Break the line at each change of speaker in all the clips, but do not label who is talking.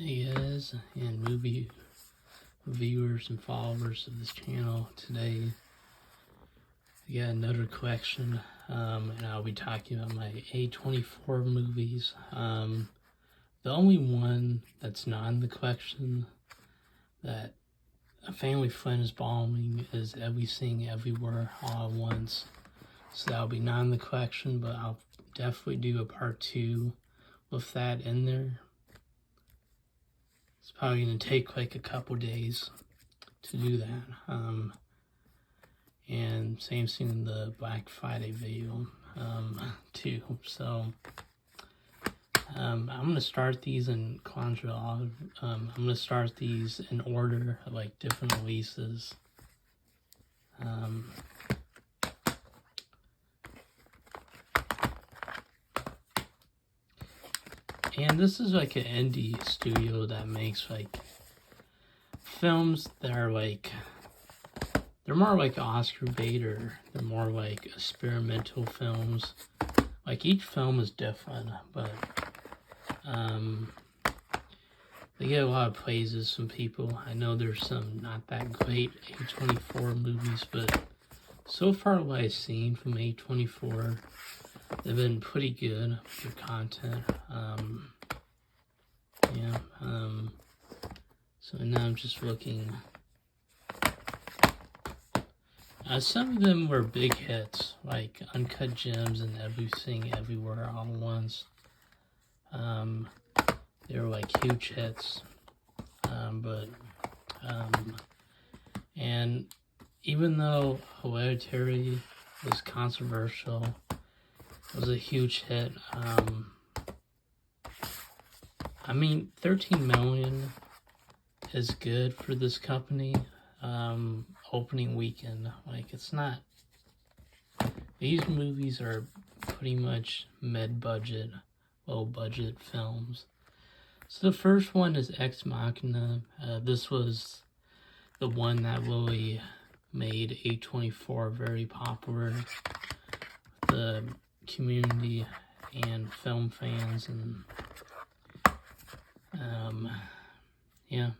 Hey guys, and movie viewers and followers of this channel. Today we got another collection, and I'll be talking about my A24 movies. The only one that's not in the collection that a family friend is borrowing is Everything Everywhere All at Once. So that'll be not in the collection, but I'll definitely do a part 2 with that in there. It's probably going to take like a couple days to do that. And same thing in the Black Friday video too. So I'm going to start these in chronological. I'm going to start these in order of like different releases. And this is like an indie studio that makes like films that are like, they're more like Oscar bait, or they're more like experimental films. Like each film is different, but they get a lot of praises from people. I know there's some not that great A24 movies, but so far what I've seen from A24, they've been pretty good for content. So now I'm just looking. Some of them were big hits, like Uncut Gems and Everything Everywhere All at Once. They were like huge hits. And even though Hereditary was controversial, it was a huge hit. I mean, 13 million is good for this company. Opening weekend, like it's not. These movies are pretty much mid-budget, low-budget films. So the first one is Ex Machina. This was the one that really made A24 very popular with the community and film fans, and yeah.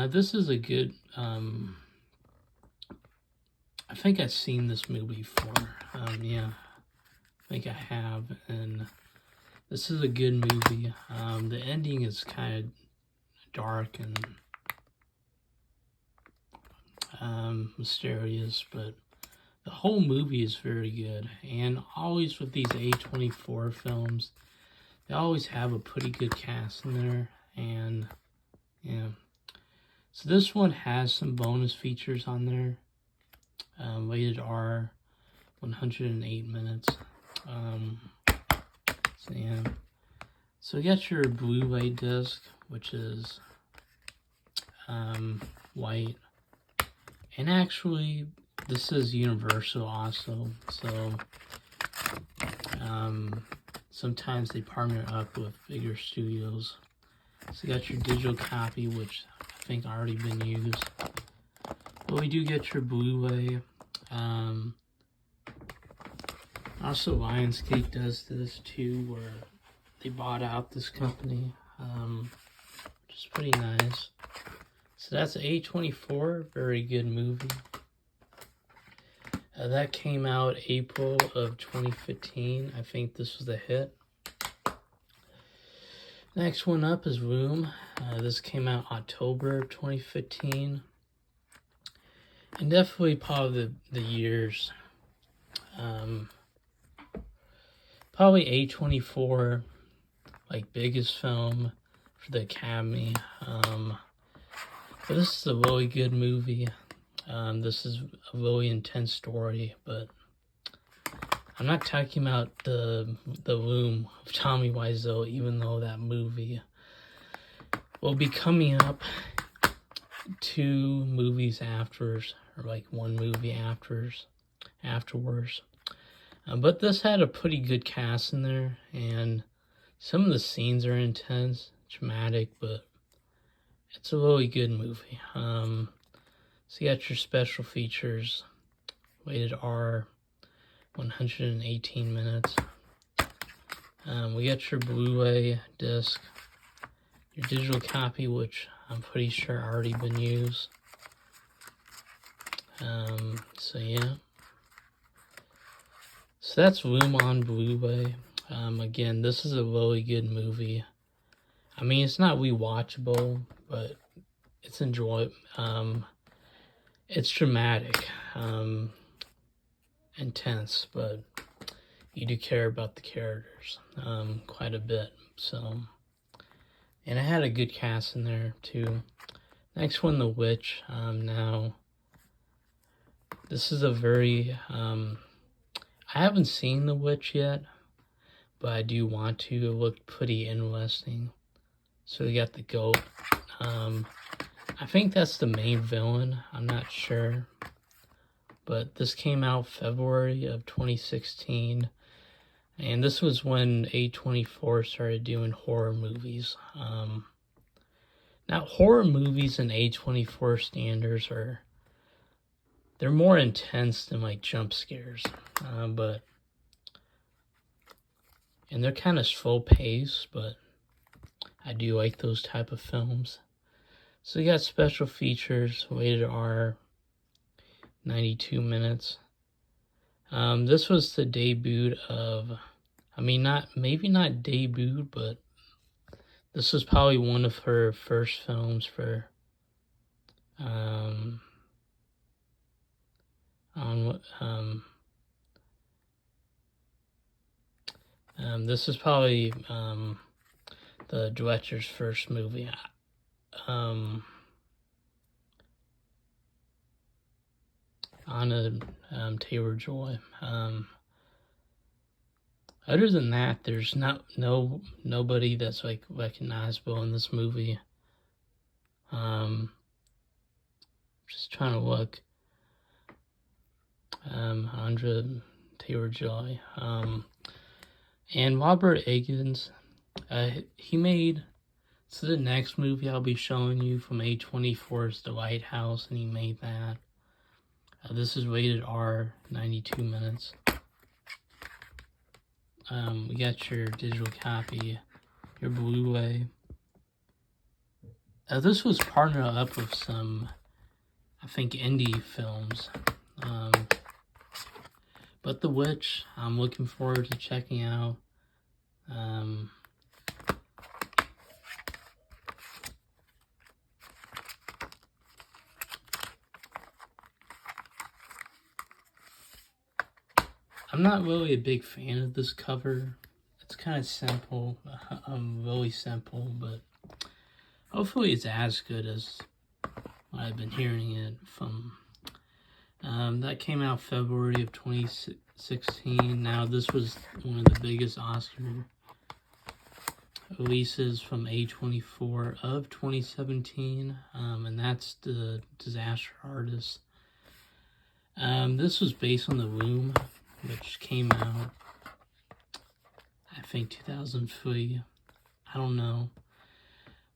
This is a good, I think I've seen this movie before. Yeah, I think I have, and this is a good movie. The ending is kind of dark and mysterious, but the whole movie is very good. And always with these A24 films, they always have a pretty good cast in there, and yeah. So this one has some bonus features on there. Rated R, 108 minutes. So yeah. So you got your Blu-ray disc, which is white. And actually, this is universal also. So sometimes they partner up with bigger studios. So you got your digital copy, which I think already been used. But we do get your Blu-ray. Also, Lionsgate does this too, where they bought out this company, which is pretty nice. So that's A24, very good movie. That came out April of 2015. I think this was the hit. Next one up is Room. This came out October 2015. And definitely probably the years. Probably A24, like biggest film for the Academy. But this is a really good movie. This is a really intense story, but I'm not talking about the Room of Tommy Wiseau, even though that movie will be coming up 2 movies afterwards, or like 1 movie afterwards. But this had a pretty good cast in there, and some of the scenes are intense, dramatic, but it's a really good movie. So you got your special features, rated R, 118 minutes. We got your Blu-ray disc, your digital copy, which I'm pretty sure already been used. So yeah. So that's Room on Blu-ray. Again, this is a really good movie. I mean, it's not rewatchable, but it's enjoyable. It's dramatic, intense, but you do care about the characters quite a bit. So, and it had a good cast in there too. Next one, The Witch. Now, this is a very I haven't seen The Witch yet, but I do want to. It looked pretty interesting. So we got the goat. I think that's the main villain. I'm not sure. But this came out February of 2016. And this was when A24 started doing horror movies. Now, horror movies and A24 standards they're more intense than like jump scares. And they're kind of slow paced, but I do like those type of films. So you got special features, rated R, 92 minutes. This was the debut of, I mean, maybe not debut, but this was probably one of her first films for, this is probably the director's first movie. Anna Taylor-Joy. Other than that, there's nobody that's like recognizable in this movie. Just trying to look. Andra Taylor-Joy. And Robert Eggers, he made, so the next movie I'll be showing you from A24 is The Lighthouse, and he made that. This is rated R, 92 minutes. We got your digital copy, your Blu-ray. This was partnered up with some, I think, indie films. But The Witch, I'm looking forward to checking out. I'm not really a big fan of this cover. It's kind of simple, really simple, but hopefully it's as good as what I've been hearing it from. That came out February of 2016. Now, this was one of the biggest Oscar releases from A24 of 2017, and that's The Disaster Artist. This was based on The Room, which came out, I think, 2003. I don't know.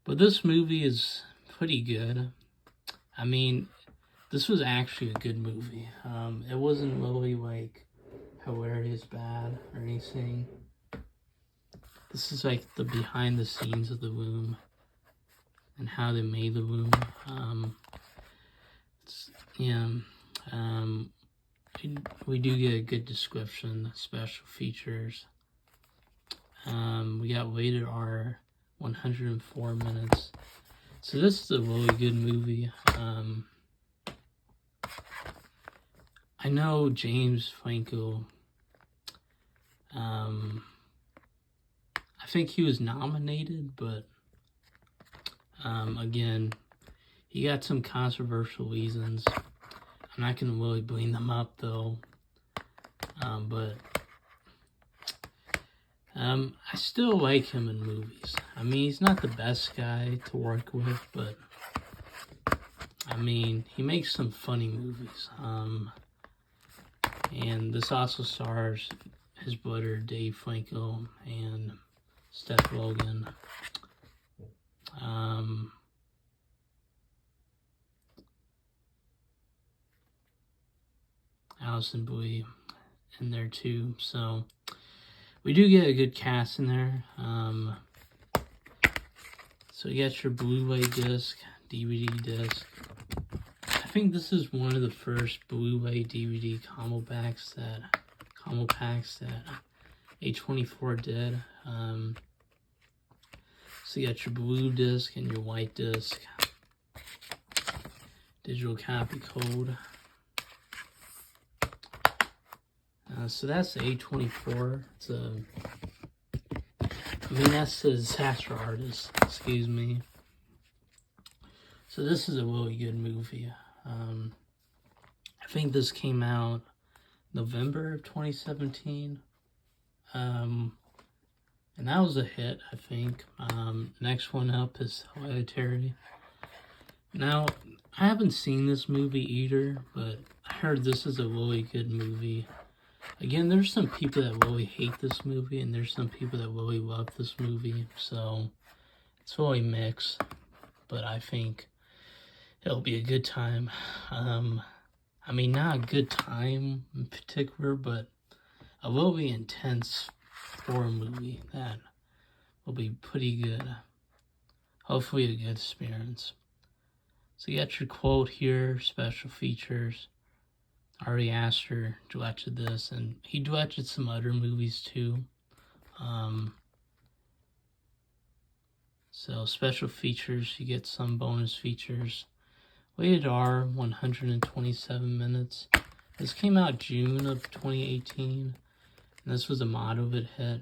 But this movie is pretty good. I mean, this was actually a good movie. It wasn't really like hilarious bad or anything. This is like the behind the scenes of The Room and how they made The Room. We do get a good description, special features. We got rated R, 104 minutes. So this is a really good movie. I know James Franco, I think he was nominated, but again, he got some controversial reasons. I'm not going to really bring them up though, but I still like him in movies. I mean, he's not the best guy to work with, but I mean, he makes some funny movies. And this also stars his brother Dave Franco and Steph Logan. Allison Brie in there too. So we do get a good cast in there. So you got your Blu-ray disc, DVD disc. I think this is one of the first Blu-ray DVD combo packs that A24 did. So you got your blue disc and your white disc. Digital copy code. So that's the A24. It's a, I mean, that's the disaster artist. Excuse me. So this is a really good movie. I think this came out November of 2017. And that was a hit, I think. Next one up is Hereditary. Now, I haven't seen this movie either, but I heard this is a really good movie. Again, there's some people that really hate this movie, and there's some people that really love this movie, so it's really mixed, but I think it'll be a good time. I mean, not a good time in particular, but a really intense horror movie that will be pretty good. Hopefully a good experience. So you got your quote here, special features. Ari Aster directed this, and he directed some other movies too. So special features, you get some bonus features. Rated R, 127 minutes. This came out June of 2018, and this was a mod of it hit.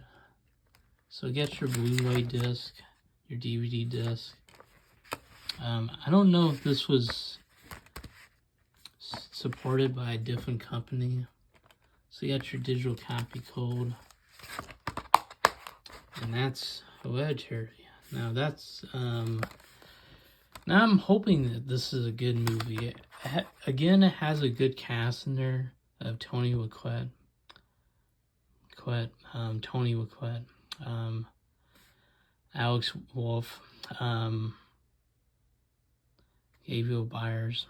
So get your Blu-ray disc, your DVD disc. I don't know if this was supported by a different company. So you got your digital copy code, and that's Hereditary. Now that's now I'm hoping that this is a good movie. Again, it has a good cast in there of Tony Waquette, Alex Wolff, Gabriel Byers,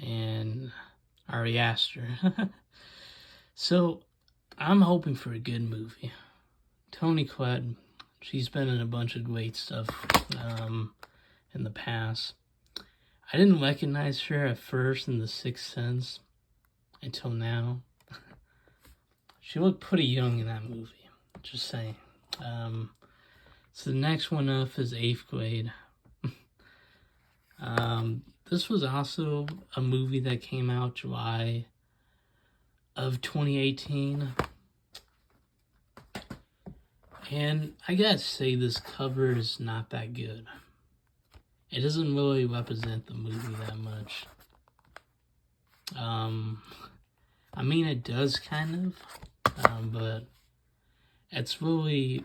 and Ari Aster. So I'm hoping for a good movie. Toni Collette, she's been in a bunch of great stuff in the past. I didn't recognize her at first in The Sixth Sense until now. She looked pretty young in that movie, just saying. So the next one up is 8th Grade. This was also a movie that came out July of 2018. And I gotta say, this cover is not that good. It doesn't really represent the movie that much. I mean, it does kind of, but it's really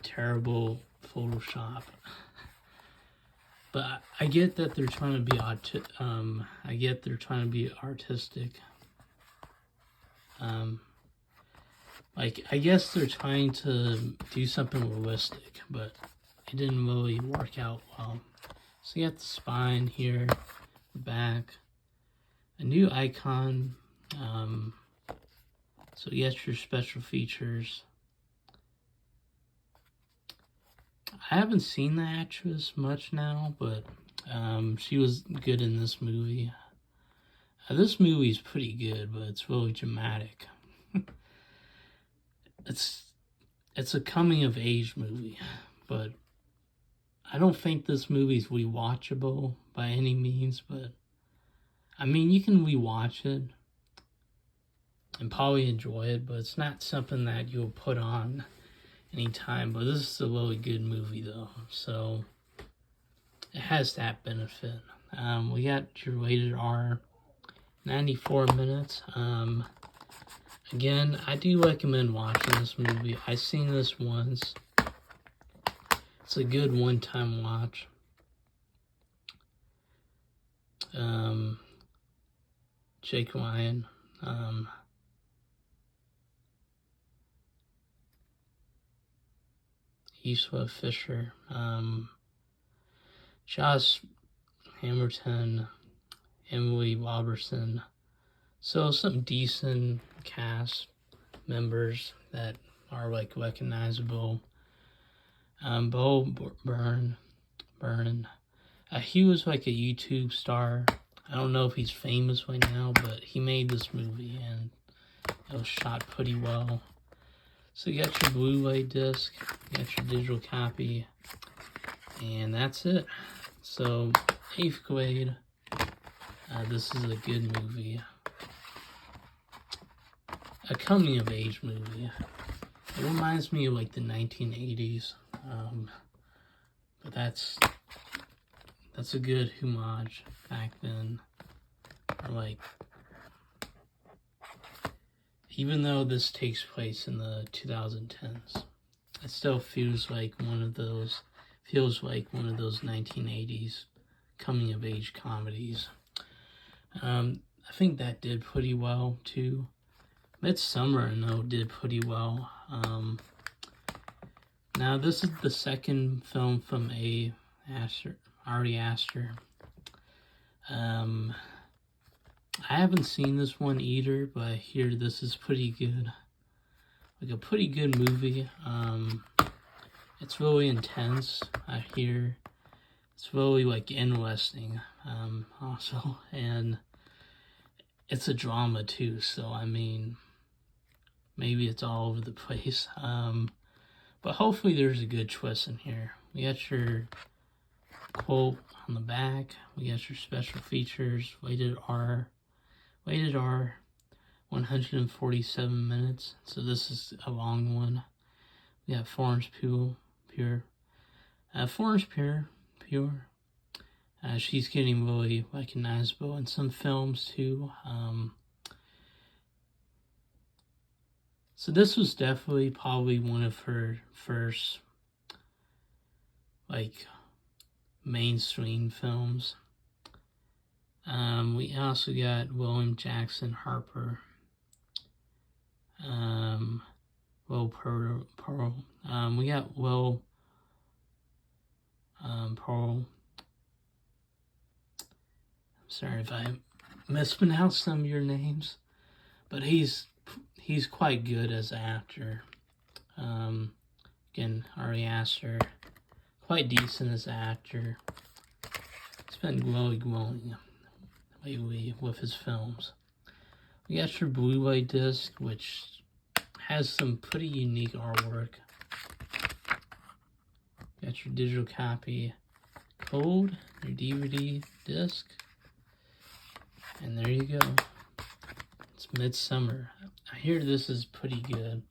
terrible Photoshop. But I get that they're trying to be artistic. Like, I guess they're trying to do something realistic, but it didn't really work out well. So you got the spine here, the back, a new icon. So you got your special features. I haven't seen the actress much now, but she was good in this movie. This movie is pretty good, but it's really dramatic. It's a coming of age movie, but I don't think this movie's rewatchable by any means, but I mean, you can rewatch it and probably enjoy it, but it's not something that you'll put on anytime. But this is a really good movie though, so it has that benefit. We got your rated R, 94 minutes. Again, I do recommend watching this movie. I've seen this once. It's a good one-time watch. Jake Ryan. Isla Fisher. Josh Hamilton. Emily Robertson. So some decent cast members that are like recognizable. Bo Burnham. He was like a YouTube star. I don't know if he's famous right now, but he made this movie and it was shot pretty well. So you got your Blu-ray disc, you got your digital copy, and that's it. So 8th grade, this is a good movie. A coming of age movie. It reminds me of like the 1980s. But that's a good homage back then. Or like, even though this takes place in the 2010s, it still feels like one of those 1980s coming of age comedies. I think that did pretty well too. MidSummer, though, did pretty well. Now, this is the second film from Ari Aster. I haven't seen this one either, but I hear this is pretty good. Like a pretty good movie. It's really intense, I hear. It's really like interesting, also. And it's a drama too, so I mean, maybe it's all over the place. But hopefully there's a good twist in here. We got your quote on the back. We got your special features. Rated R, 147 minutes. So this is a long one. We got Florence Pugh. She's getting really recognizable in some films too. So this was definitely probably one of her first like mainstream films. We also got William Jackson Harper, Will Pearl. We got Will Pearl. I'm sorry if I mispronounced some of your names, but he's quite good as an actor. Again, Ari Aster, quite decent as an actor. He's been glowing lately with his films. We got your Blu-ray disc, which has some pretty unique artwork. Got your digital copy code, your DVD disc, and there you go. It's MidSummer. I hear this is pretty good.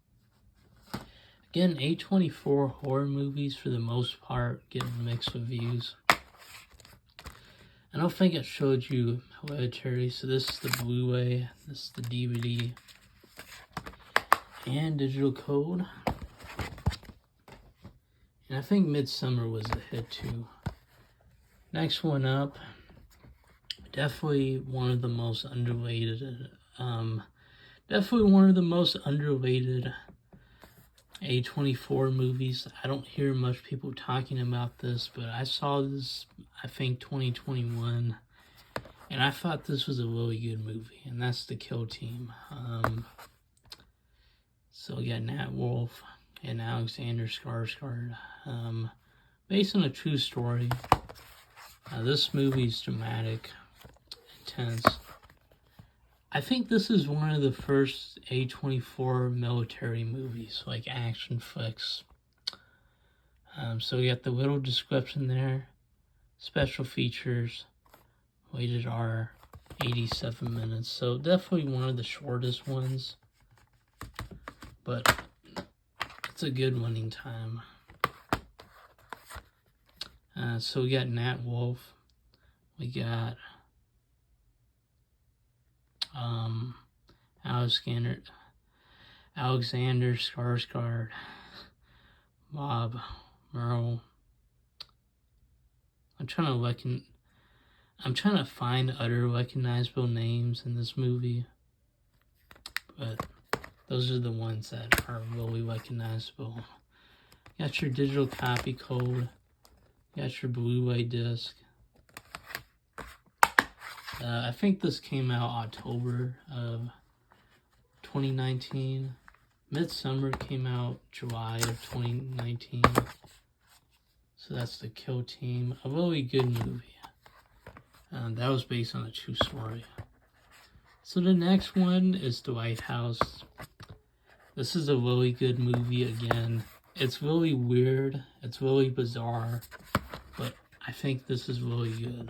Again, A24 horror movies for the most part get mixed reviews. I don't think it showed you Hereditary, so this is the Blu-ray, this is the DVD, and digital code. And I think MidSummer was a hit too. Next one up, definitely one of the most underrated A24 movies. I don't hear much people talking about this, but I saw this, I think 2021, and I thought this was a really good movie, and that's The Kill Team. So we got Nat Wolff and Alexander Skarsgård, based on a true story. This movie is dramatic, intense. I think this is one of the first A24 military movies, like action flicks. So we got the little description there, special features, rated R, 87 minutes. So definitely one of the shortest ones, but it's a good running time. So we got Nat Wolff, we got Alexander Skarsgård, Bob Merle. I'm trying to find other recognizable names in this movie, but those are the ones that are really recognizable. You got your digital copy code. You got your Blu-ray disc. I think this came out October of 2019. MidSummer came out July of 2019. So that's The Kill Team, a really good movie. That was based on a true story. So the next one is The White House. This is a really good movie again. It's really weird, it's really bizarre, but I think this is really good.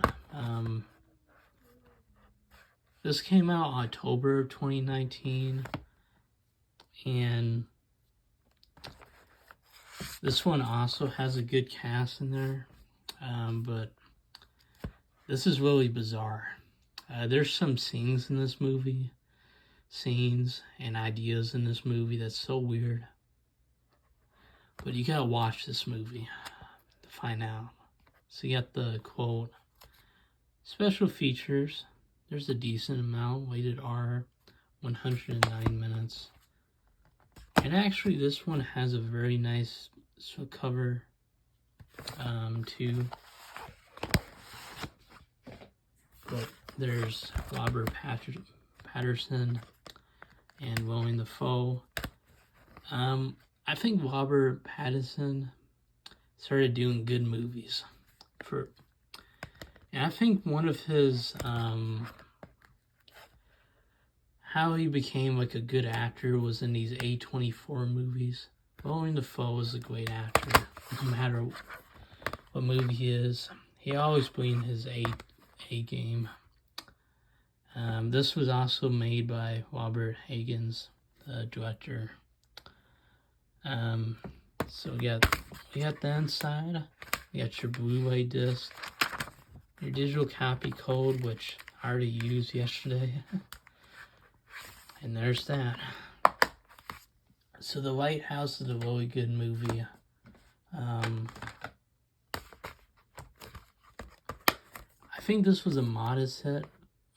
This came out October 2019, and this one also has a good cast in there, but this is really bizarre. There's some scenes in this movie, and ideas in this movie that's so weird. But you gotta watch this movie to find out. So you got the quote, special features. There's a decent amount, rated R, 109 minutes. And actually this one has a very nice cover too. But there's Robert Patterson and Willem Dafoe. I think Robert Pattinson started doing good movies. And I think one of his, how he became like a good actor was in these A24 movies. Willem Dafoe is a great actor, no matter what movie he is. He always brings his A game. This was also made by Robert Higgins, the director. So we got the inside. You got your Blu-ray disc, your digital copy code, which I already used yesterday. And there's that. So The White House is a really good movie. I think this was a modest hit.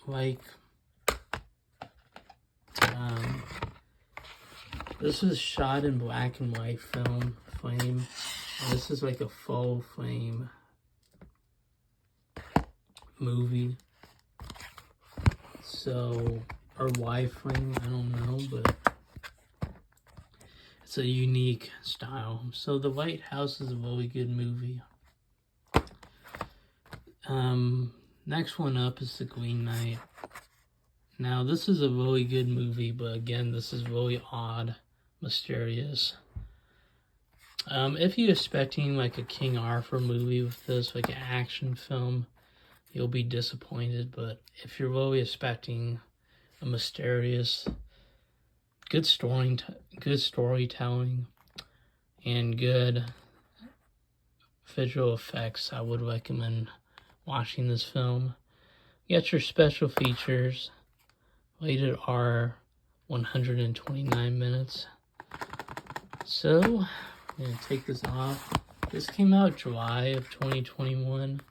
Like, this was shot in black and white frame. And this is like a full frame movie. So, or wide frame, I don't know, but it's a unique style. So The White House is a really good movie. Next one up is The Green Knight. Now this is a really good movie, but again, this is really odd, mysterious. If you're expecting like a King Arthur movie with this, like an action film, you'll be disappointed. But if you're really expecting a mysterious, good storytelling, and good visual effects, I would recommend watching this film. You got your special features, rated R, 129 minutes. So, I'm going to take this off. This came out July of 2021,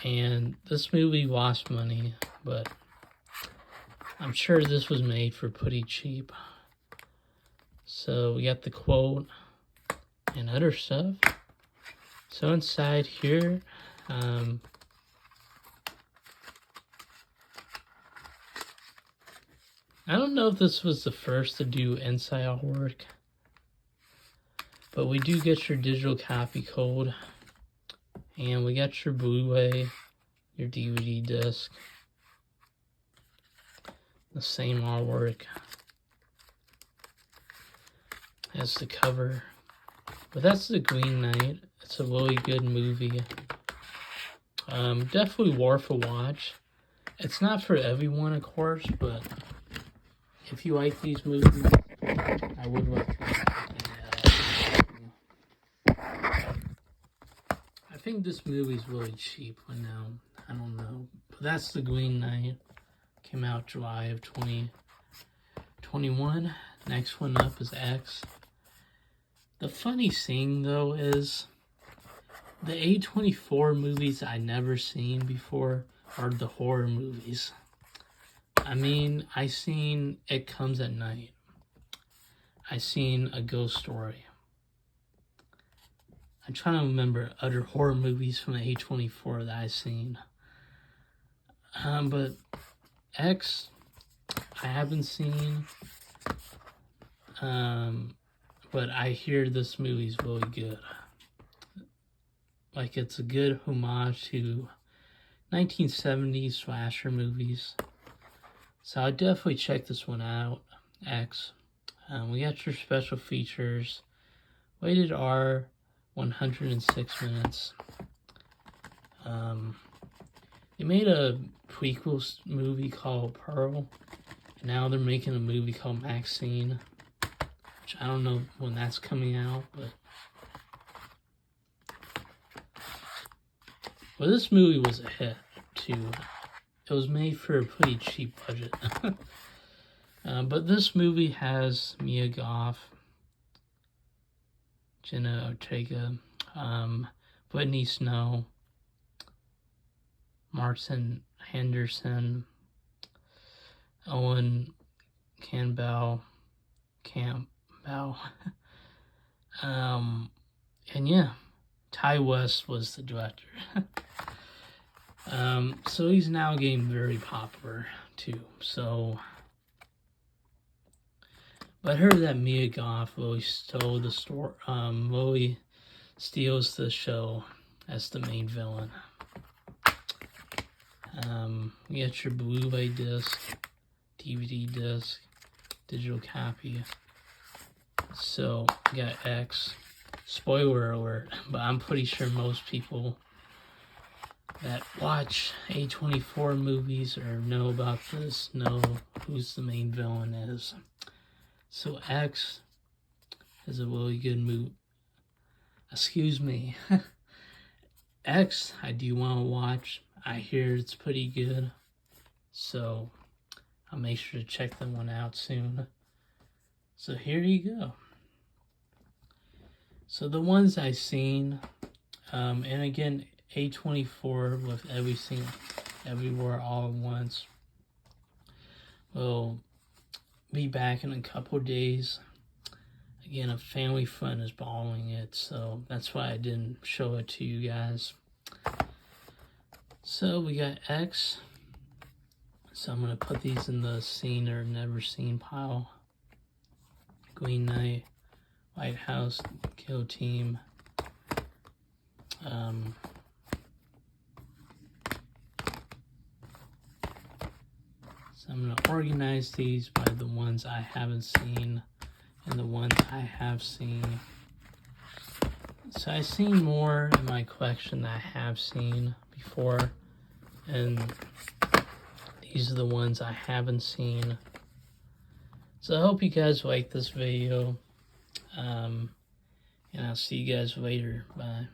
and this movie lost money, but I'm sure this was made for pretty cheap. So, we got the quote and other stuff. So, inside here, I don't know if this was the first to do inside artwork, but we do get your digital copy code, and we got your Blu-ray, your DVD disc, the same artwork as the cover. But that's The Green Knight. It's a really good movie. Definitely worth a watch. It's not for everyone, of course, but if you like these movies, I would recommend it. I think this movie's really cheap right now. I don't know. But that's The Green Knight. Came out July of 2021. Next one up is X. The funny thing, though, is the A24 movies I never seen before are the horror movies. I mean, I seen It Comes at Night. I seen A Ghost Story. I'm trying to remember other horror movies from the A24 that I seen. But X, I haven't seen. But I hear this movie's really good. like it's a good homage to 1970s slasher movies. So I'd definitely check this one out, X. We got your special features. Rated R, 106 minutes. They made a prequel movie called Pearl. And now they're making a movie called Machina, which I don't know when that's coming out, but this movie was a hit too. It was made for a pretty cheap budget. But this movie has Mia Goth, Jenna Ortega, Whitney Snow, Martin Henderson, Owen Campbell, and yeah, Ty West was the director. So he's now getting very popular too. So, but I heard that Mia Goth really stole the story. Really steals the show as the main villain. You got your Blu-ray disc, DVD disc, digital copy. So you got X. Spoiler alert, but I'm pretty sure most people that watch A24 movies or know about this know who's the main villain is. So X is a really good movie. Excuse me. X, I do want to watch. I hear it's pretty good. So I'll make sure to check that one out soon. So here you go. So the ones I've seen, and again, A24 with everything, everywhere, all at once. We'll be back in a couple days. Again, a family friend is borrowing it, so that's why I didn't show it to you guys. So we got X. So I'm going to put these in the seen or never seen pile. Green Knight, White House, Kill Team. So I'm going to organize these by the ones I haven't seen and the ones I have seen. So I've seen more in my collection that I have seen before, and these are the ones I haven't seen. So I hope you guys like this video, and I'll see you guys later. Bye.